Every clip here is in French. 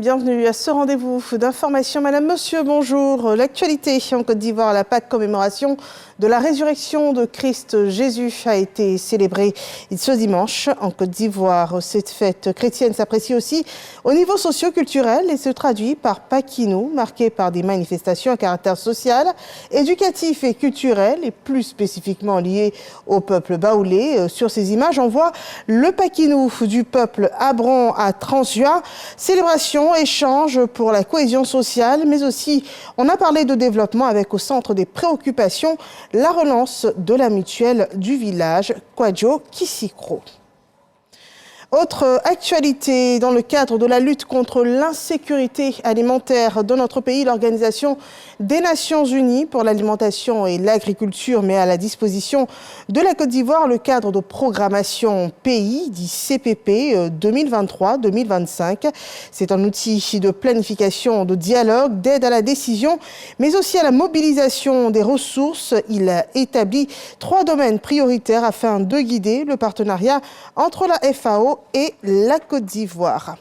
Bienvenue à ce rendez-vous d'information. Madame, monsieur, bonjour. L'actualité en Côte d'Ivoire, la Pâque, commémoration de la résurrection de Christ Jésus, a été célébrée ce dimanche en Côte d'Ivoire. Cette fête chrétienne s'apprécie aussi au niveau socio-culturel et se traduit par Paquinou, marqué par des manifestations à caractère social, éducatif et culturel, et plus spécifiquement liées au peuple baoulé. Sur ces images, on voit le Paquinou du peuple Abron à Transjoa, célébration, échange pour la cohésion sociale, mais aussi on a parlé de développement avec au centre des préoccupations la relance de la mutuelle du village Kwadjo Kisikro. Autre actualité, dans le cadre de la lutte contre l'insécurité alimentaire dans notre pays, l'Organisation des Nations Unies pour l'alimentation et l'agriculture met à la disposition de la Côte d'Ivoire le cadre de programmation pays, dit CPP 2023-2025. C'est un outil de planification, de dialogue, d'aide à la décision, mais aussi à la mobilisation des ressources. Il a établi 3 domaines prioritaires afin de guider le partenariat entre la FAO et la Côte d'Ivoire.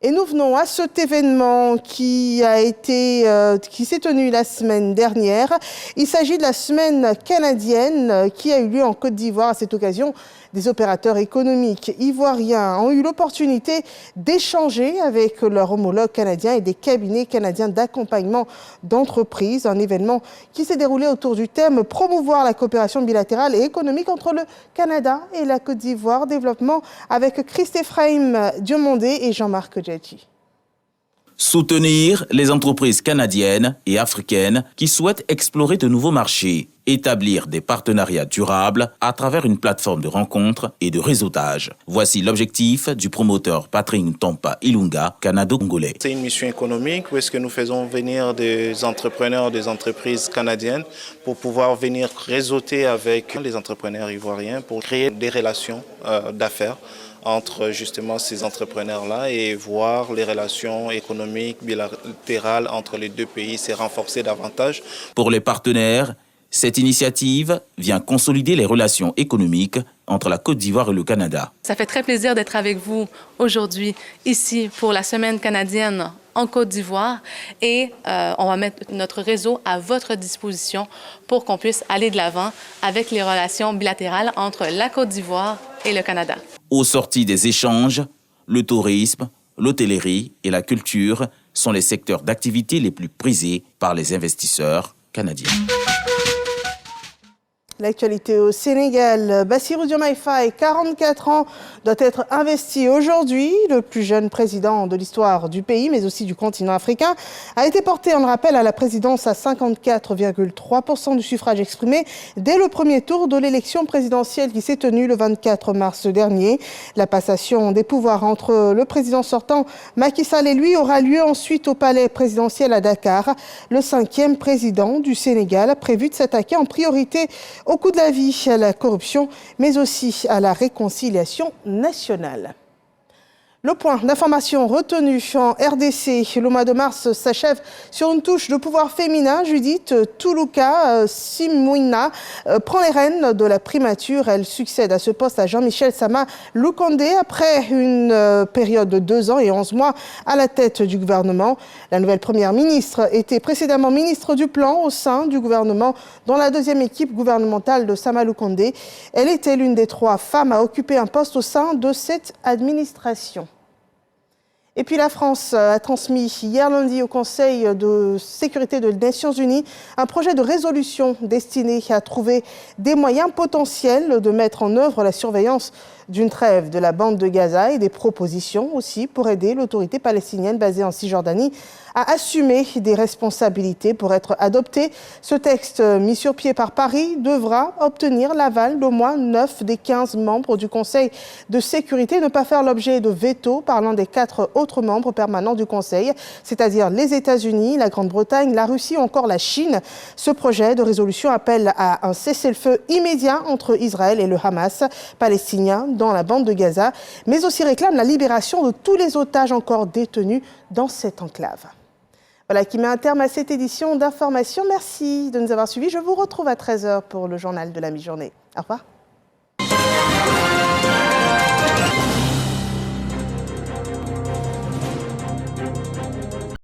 Et nous venons à cet événement qui s'est tenu la semaine dernière. Il s'agit de la semaine canadienne qui a eu lieu en Côte d'Ivoire. À cette occasion, des opérateurs économiques ivoiriens ont eu l'opportunité d'échanger avec leurs homologues canadiens et des cabinets canadiens d'accompagnement d'entreprises. Un événement qui s'est déroulé autour du thème « Promouvoir la coopération bilatérale et économique entre le Canada et la Côte d'Ivoire ». Développement avec Christ-Ephraim Diomondé et Jean-Marc Djedji. Soutenir les entreprises canadiennes et africaines qui souhaitent explorer de nouveaux marchés. Établir des partenariats durables à travers une plateforme de rencontres et de réseautage. Voici l'objectif du promoteur Patrick Tompa Ilunga, canado-congolais. C'est une mission économique où est-ce que nous faisons venir des entrepreneurs, des entreprises canadiennes pour pouvoir venir réseauter avec les entrepreneurs ivoiriens pour créer des relations d'affaires entre justement ces entrepreneurs-là et voir les relations économiques bilatérales entre les deux pays se renforcer davantage. Pour les partenaires, cette initiative vient consolider les relations économiques entre la Côte d'Ivoire et le Canada. Ça fait très plaisir d'être avec vous aujourd'hui, ici, pour la Semaine canadienne en Côte d'Ivoire. Et on va mettre notre réseau à votre disposition pour qu'on puisse aller de l'avant avec les relations bilatérales entre la Côte d'Ivoire et le Canada. Au sorti des échanges, le tourisme, l'hôtellerie et la culture sont les secteurs d'activité les plus prisés par les investisseurs canadiens. L'actualité au Sénégal, Bassirou Diomaye Faye, 44 ans, doit être investi aujourd'hui. Le plus jeune président de l'histoire du pays, mais aussi du continent africain, a été porté, on le rappelle, à la présidence à 54,3% du suffrage exprimé dès le premier tour de l'élection présidentielle qui s'est tenue le 24 mars dernier. La passation des pouvoirs entre le président sortant Macky Sall et lui aura lieu ensuite au palais présidentiel à Dakar. Le 5e président du Sénégal a prévu de s'attaquer en priorité au coût de la vie, à la corruption, mais aussi à la réconciliation nationale. Le point d'information retenu en RDC, le mois de mars s'achève sur une touche de pouvoir féminin. Judith Toulouka Simouina prend les rênes de la primature. Elle succède à ce poste à Jean-Michel Sama Loukondé après une période de 2 ans et 11 mois à la tête du gouvernement. La nouvelle première ministre était précédemment ministre du Plan au sein du gouvernement dans la 2e équipe gouvernementale de Sama Loukondé. Elle était l'une des 3 femmes à occuper un poste au sein de cette administration. Et puis la France a transmis hier lundi au Conseil de sécurité des Nations Unies un projet de résolution destiné à trouver des moyens potentiels de mettre en œuvre la surveillance d'une trêve de la bande de Gaza et des propositions aussi pour aider l'autorité palestinienne basée en Cisjordanie à assumer des responsabilités pour être adopté. Ce texte mis sur pied par Paris devra obtenir l'aval d'au moins 9 des 15 membres du Conseil de sécurité, ne pas faire l'objet de veto par l'un des 4 autres membres permanents du Conseil, c'est-à-dire les États-Unis, la Grande-Bretagne, la Russie ou encore la Chine. Ce projet de résolution appelle à un cessez-le-feu immédiat entre Israël et le Hamas palestinien dans la bande de Gaza, mais aussi réclame la libération de tous les otages encore détenus dans cette enclave. Voilà qui met un terme à cette édition d'information. Merci de nous avoir suivis. Je vous retrouve à 13h pour le journal de la mi-journée. Au revoir.